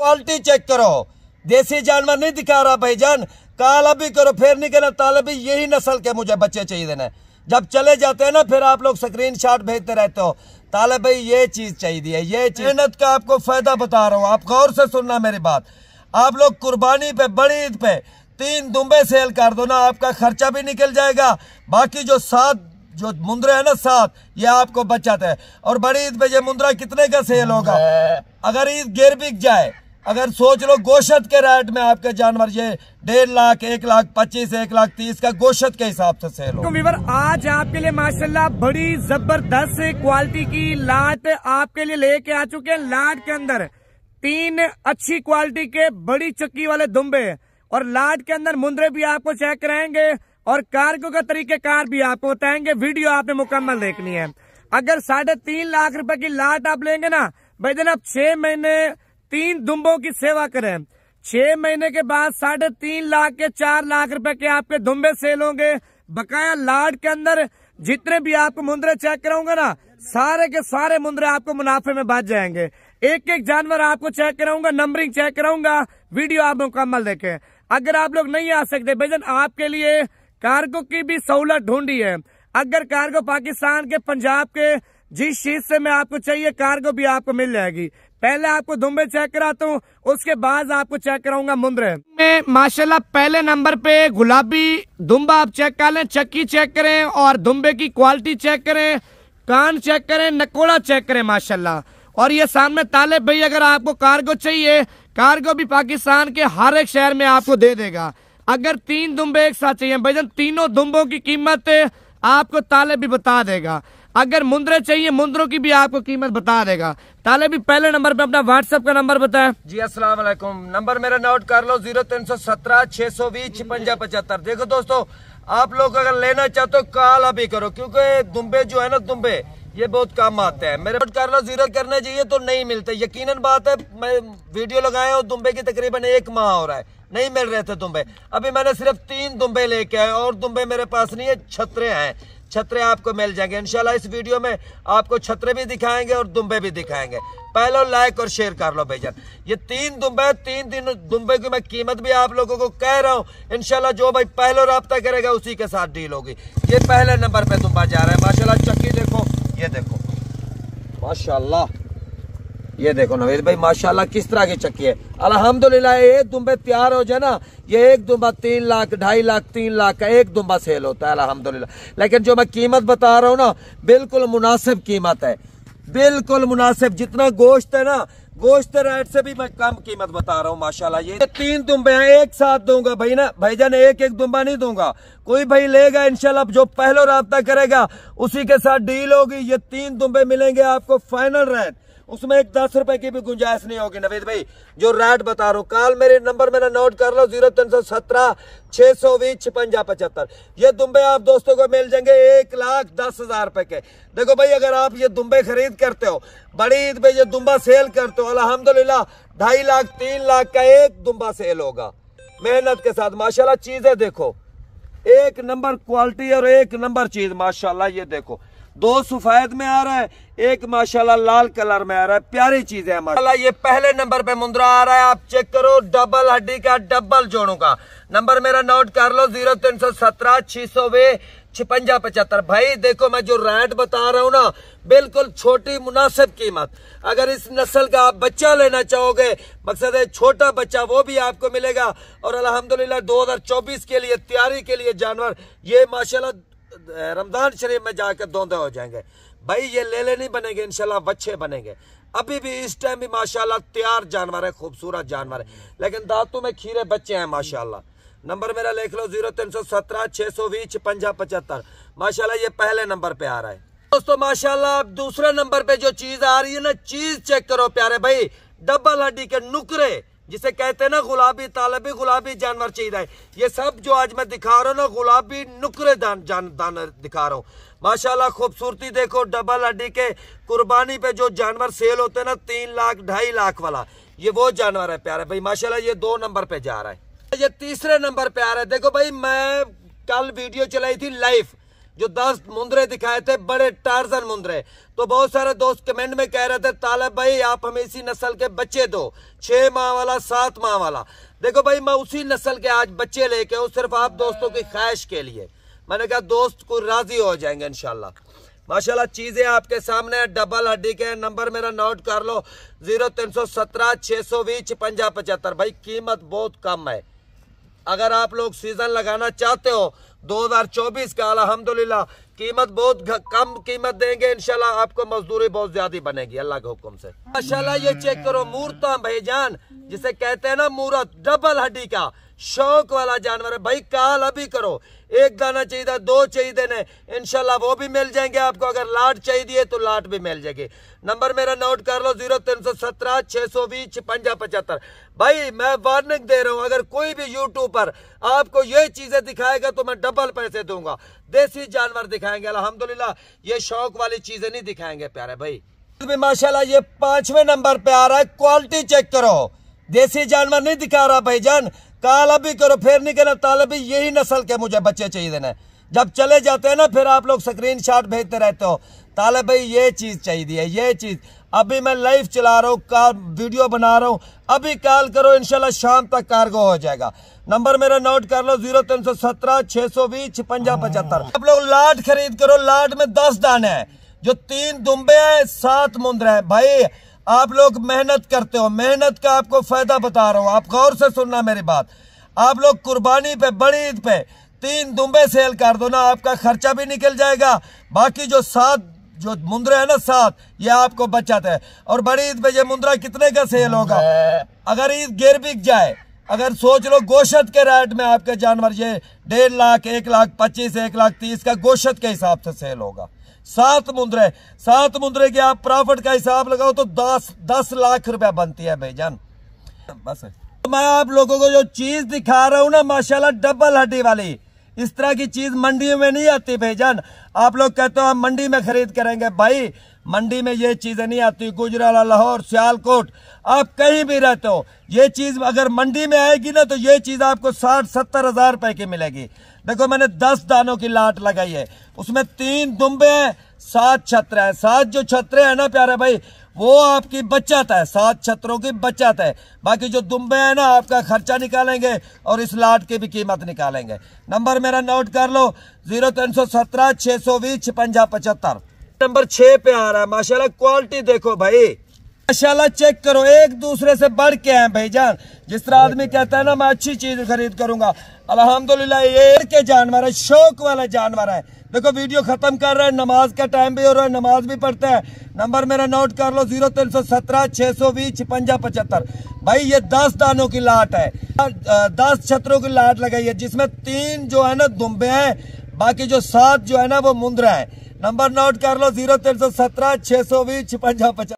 Quality check करो, देसी जानवर नहीं दिखा रहा भाईजान। काला भी करो, फिर नहीं कहना ताले भी यही नस्ल के मुझे बच्चे चाहिए देना। जब चले जाते हैं ना फिर आप लोग स्क्रीन शॉट भेजते रहते हो, ताले भाई ये चीज चाहिए, ये मेहनत का आपको फायदा बता रहा हूँ। आप गौर से सुनना मेरी बात। आप लोग कुर्बानी पे, बड़ी ईद पे 3 दुम्बे सेल कर दो ना, आपका खर्चा भी निकल जाएगा। बाकी जो 7 जो मुंद्रे है ना 7, ये आपको बचाते हैं। और बड़ी ईद पे ये मुंद्रा कितने का सेल होगा? अगर ईद गिर बिक जाए, अगर सोच लो गोश्त के रेट में आपके जानवर ये 1.5 लाख, 1,25,000, 1,30,000 का गोश्त के हिसाब से सेल हो। आज आपके लिए माशाल्लाह बड़ी जबरदस्त क्वालिटी की लाट आपके लिए लेके आ चुके हैं। लाट के अंदर 3 अच्छी क्वालिटी के बड़ी चक्की वाले दुम्बे और लाट के अंदर मुंद्रे भी आपको चेक कराएंगे और कार्गो का तरीकेकार भी आपको बताएंगे। वीडियो आपने मुकम्मल देखनी है। अगर 3.5 लाख रुपए की लाट आप लेंगे ना भाई दिन, आप 6 महीने 3 दुम्बों की सेवा करें, 6 महीने के बाद 3.5 लाख के 4 लाख रुपए के आपके दुम्बे सेल होंगे। बकाया लाट के अंदर जितने भी आपको मुंद्रे चेक कराऊंगा ना, सारे के सारे मुंद्रे आपको मुनाफे में बच जाएंगे। एक एक जानवर आपको चेक कराऊंगा, नंबरिंग चेक कराऊंगा। वीडियो आप मुकम्मल देखें। अगर आप लोग नहीं आ सकते भाईजान, आपके लिए कार्गो की भी सहूलत ढूंढी है। अगर कार्गो पाकिस्तान के पंजाब के जिस हिस्से में आपको चाहिए, कार्गो भी आपको मिल जाएगी। पहले आपको दुम्बे चेक कराता हूँ, उसके बाद आपको चेक कराऊंगा मुंद्रे में। माशाल्लाह पहले नंबर पे गुलाबी दुम्बा आप चेक कर लें, चक्की चेक करें और दुम्बे की क्वालिटी चेक करें, कान चेक करें, नकोड़ा चेक करें माशाल्लाह। और ये सामने ताले भाई, अगर आपको कार्गो चाहिए, कार्गो भी पाकिस्तान के हर एक शहर में आपको दे देगा। अगर 3 दुम्बे एक साथ चाहिए भाईजान, तीनों दुम्बों की कीमत आपको ताले भी बता देगा। अगर मुंद्रे चाहिए, मुंद्रों की भी आपको कीमत बता देगा। ताले भी पहले नंबर पे अपना व्हाट्सएप का नंबर बताए जी। अस्सलाम वालेकुम। नंबर मेरा नोट कर लो, 0317 620 56 75। देखो दोस्तों, आप लोग अगर लेना चाहते हो कॉल अभी करो, क्योंकि दुम्बे जो है ना, दुम्बे ये बहुत कम आते हैं। मेरे नोट कर लो, 0 करने चाहिए तो नहीं मिलते। यकीनन बात है, मैं वीडियो लगाए और दुम्बे की तकरीबन 1 माह हो रहा है, नहीं मिल रहे थे दुम्बे। अभी मैंने सिर्फ 3 दुम्बे लेके आए और दुम्बे मेरे पास नहीं है, छतरे हैं। छतरे आपको मिल जाएंगे इंशाल्लाह। इस वीडियो में आपको छतरे भी दिखाएंगे और दुम्बे भी दिखाएंगे। पहले लाइक और शेयर कर लो भाईजान। ये 3 दुम्बे, 3 दिन दुम्बे की मैं कीमत भी आप लोगों को कह रहा हूँ। इंशाल्लाह जो भाई पहले राब्ता करेगा उसी के साथ डील होगी। ये पहले नंबर पे दुम्बा जा रहा है माशाल्लाह। चक्की देखो, ये देखो माशाल्लाह, ये देखो नवीद भाई माशाल्लाह किस तरह की चक्की है। अल्हम्दुलिल्लाह ये दुम्बे तैयार हो जाए ना, ये एक दुम्बा 3 लाख, 2.5 लाख, 3 लाख का एक दुम्बा सेल होता है अल्हम्दुलिल्लाह। लेकिन जो मैं कीमत बता रहा हूँ ना, बिल्कुल मुनासिब कीमत है, बिल्कुल मुनासिब। जितना गोश्त है ना, गोश्त रेट से भी मैं कम कीमत बता रहा हूँ माशाल्लाह। ये 3 दुम्बे हैं, एक साथ दूंगा भाई ना भाईजान, एक दुम्बा नहीं दूंगा। कोई भाई लेगा इंशाल्लाह, जो पहले राब्ता करेगा उसी के साथ डील होगी। ये 3 दुम्बे मिलेंगे आपको फाइनल रेट, उसमें एक 10 रुपए की भी गुंजाइश नहीं होगी नवीद भाई, जो रेट बता रहा हूँ। कॉल मेरे नंबर मेरा नोट कर लो, 0317 620 56 75। ये दुम्बे आप दोस्तों को मिल जाएंगे 1,10,000 रुपए के। देखो भाई, अगर आप ये दुम्बे खरीद करते हो, बड़ी ईद पे ये दुम्बा सेल करते हो, अल्हम्दुलिल्लाह 2.5 लाख, 3 लाख का एक दुम्बा सेल होगा मेहनत के साथ माशाल्लाह। चीजें देखो, एक नंबर क्वालिटी और एक नंबर चीज माशाल्लाह। ये देखो, 2 सफेद में आ रहा है, एक माशाल्लाह लाल कलर में आ रहा है, प्यारी चीज है माशाल्लाह। ये पहले नंबर पे मुंद्रा आ रहा है, आप चेक करो, डबल हड्डी का, डबल जोड़ों का। नंबर मेरा नोट कर लो, 0317 620 56 75। भाई देखो, मैं जो रेट बता रहा हूँ ना, बिल्कुल छोटी मुनासिब कीमत। अगर इस नस्ल का आप बच्चा लेना चाहोगे, मकसद है छोटा बच्चा, वो भी आपको मिलेगा। और अल्हम्दुलिल्लाह 2024 के लिए तैयारी के लिए जानवर ये माशाल्लाह रमजान शरीफ में जाकर दौंदे हो जाएंगे भाई। ये लेले नहीं बनेंगे इंशाल्लाह, बच्चे बनेंगे। अभी भी इस टाइम भी माशाल्लाह तैयार जानवर है, खूबसूरत जानवर है, लेकिन दांतों में खीरे बच्चे हैं माशाल्लाह। नंबर मेरा लिख लो, 0317 620 56 75 माशाल्लाह। ये पहले नंबर पे आ रहा है दोस्तों माशाल्लाह। दूसरे नंबर पे जो चीज आ रही है ना, चीज चेक करो प्यारे भाई, डबल हड्डी के नुकरे, जिसे कहते हैं ना गुलाबी तालबी, गुलाबी जानवर चाहिए। ये सब जो आज मैं दिखा रहा हूँ ना, गुलाबी नुकरे दान दिखा रहा हूँ माशाल्लाह। खूबसूरती देखो, डबल हड्डी के कुर्बानी पे जो जानवर सेल होते हैं ना, 3 लाख 2.5 लाख वाला, ये वो जानवर है प्यारे भाई माशाल्लाह। ये 2 नंबर पे जा रहा है, ये तीसरे नंबर पे आ रहा है। देखो भाई, मैं कल वीडियो चलाई थी लाइव, जो 10 मुंदरे दिखाए थे, बड़े टार्जन मुंदरे। तो बहुत सारे दोस्त कमेंट में कह रहे थे तालिब भाई आप हमें इसी नस्ल के बच्चे दो, 6 माह वाला, 7 माह वाला। देखो भाई मैं उसी नस्ल के आज बच्चे लेके हूँ, सिर्फ आप दोस्तों की ख्वाहिश के लिए। मैंने कहा दोस्त को राजी हो जाएंगे इंशाल्लाह। माशाल्लाह चीजें आपके सामने डबल हड्डी के। नंबर मेरा नोट कर लो 0317 620 56 75। भाई कीमत बहुत कम है। अगर आप लोग सीजन लगाना चाहते हो 2024 का, अल्हम्दुलिल्लाह कीमत बहुत कम कीमत देंगे इंशाल्लाह। आपको मजदूरी बहुत ज्यादा बनेगी अल्लाह के हुक्म से। माशाल्लाह ये चेक करो मूर्ता भाईजान, जिसे कहते हैं ना मूरत, डबल हड्डी का शौक वाला जानवर है भाई। काल अभी करो, एक दाना चाहिए, 2 चाहिए ने, इंशाल्लाह वो भी मिल जाएंगे आपको। अगर लाट चाहिए तो लाट भी मिल जाएगी। नंबर मेरा नोट कर लो 0317 620 56 75। भाई मैं वार्निंग दे रहा हूं, अगर कोई भी यूट्यूब पर आपको ये चीजें दिखाएगा तो मैं डबल पैसे दूंगा। देसी जानवर दिखाएंगे अल्हम्दुलिल्लाह, ये शौक वाली चीजें नहीं दिखाएंगे प्यारे भाई। माशाल्लाह ये 5वें नंबर पे आ रहा है। क्वालिटी चेक करो, देसी जानवर नहीं दिखा रहा भाईजान। काला भी करो, फिर नहीं कहना तालिब भी यही नस्ल के मुझे बच्चे चाहिए देना। जब चले जाते हैं ना फिर आप लोग स्क्रीनशॉट भेजते रहते हो, तालिब भाई ये चीज चाहिए, ये चीज। अभी मैं लाइव चला रहा हूँ, वीडियो बना रहा हूँ, अभी कॉल करो इंशाल्लाह शाम तक कार्गो हो जाएगा। नंबर मेरा नोट कर लो 0317 620 56 75। आप लोग लाट खरीद करो, लाट में 10 दाने हैं, जो 3 दुम्बे हैं, 7 मुंदरे हैं। भाई आप लोग मेहनत करते हो, मेहनत का आपको फायदा बता रहा हूँ, आप गौर से सुनना मेरी बात। आप लोग कुर्बानी पे, बड़ी ईद पे 3 दुम्बे सेल कर दो ना, आपका खर्चा भी निकल जाएगा। बाकी जो 7 जो मुंदरा है ना 7, ये आपको बचत है। और बड़ी ईद पे ये मुंदरा कितने का सेल होगा? अगर ईद गिर बिक जाए, अगर सोच लो गोश्त के रेट में आपके जानवर ये 1.5 लाख, 1,25,000, 1,30,000 का गोश्त के हिसाब से सेल होगा। 7 मुंदरे के आप प्रॉफिट का हिसाब लगाओ तो 10 लाख रुपया बनती है भाईजान। बस तो मैं आप लोगों को जो चीज दिखा रहा हूँ ना माशाल्लाह डबल हड्डी वाली, इस तरह की चीज मंडियों में नहीं आती भाईजान। आप लोग कहते हो हम मंडी में खरीद करेंगे, भाई मंडी में ये चीजें नहीं आती। गुजराला, लाहौर, सियालकोट, आप कहीं भी रहते हो, ये चीज अगर मंडी में आएगी ना तो ये चीज आपको 60-70 हजार रुपए की मिलेगी। देखो मैंने 10 दानों की लाट लगाई है, उसमें 3 दुम्बे हैं, 7 छत्र है। 7 जो छत्रे हैं ना प्यारे भाई, वो आपकी बचत है, 7 छत्रों की बचत है। बाकी जो दुम्बे हैं ना आपका खर्चा निकालेंगे और इस लाट की भी कीमत निकालेंगे। नंबर मेरा नोट कर लो 0317 620 56 75। नंबर 6 पे आ रहा है। माशाल्लाह क्वालिटी देखो भाई, माशाल्लाह चेक करो, एक दूसरे से बढ़ के हैं भाईजान। जिस तरह आदमी कहता है ना मैं अच्छी चीज खरीद करूंगा, अल्हम्दुलिल्लाह ये के जानवर है, शौक वाला जानवर है। देखो वीडियो खत्म कर रहे हैं, नमाज का टाइम भी हो रहा है, नमाज भी पढ़ते हैं। नंबर मेरा नोट कर लो 0317 620 56 75। भाई ये 10 दानों की लाट है, 10 छत्रों की लाट लगाई है, जिसमें 3 जो है ना दुम्बे हैं, बाकी जो 7 जो है ना वो मुंदरा है। नंबर नोट कर लो 0317 620 56 75।